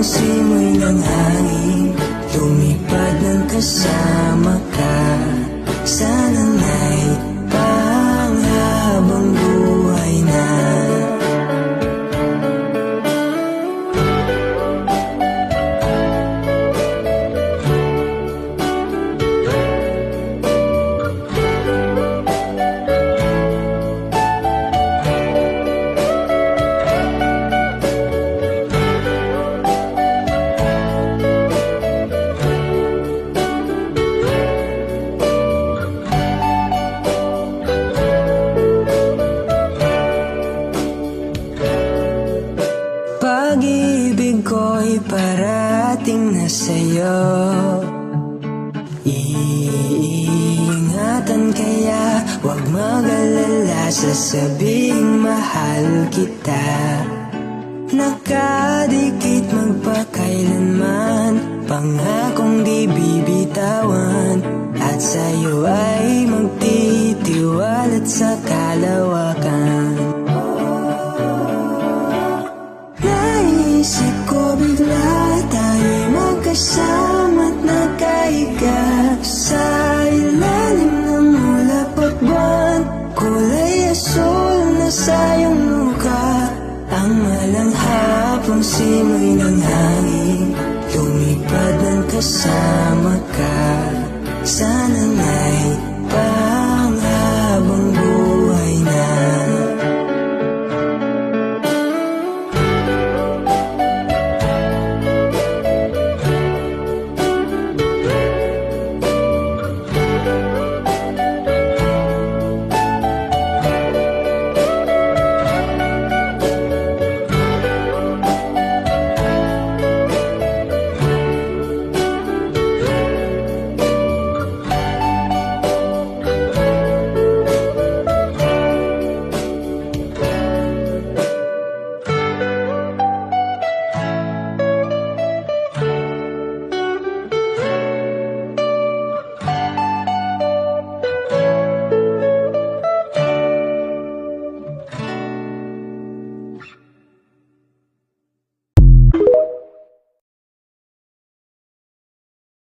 simoy ng hangin, lumipad ng kasama ka. Sana na'y panghabang buhay na. Pag-ibig ko'y parating na sa'yo, iingatan kaya huwag mag-alala, sasabing mahal kita. Nakadikit magpakailanman, pangakong di bibitawan, at sa'yo ay magtitiwalat sa kalawakan. Naisip ko bigla tayo'y magkasama't nakahiga sa ilalim ng ulap at buwan, kulay asul na sa iyong mukha. Ang malanghapong simoy ng hangin, lumipad ng kasama ka. Sana na'y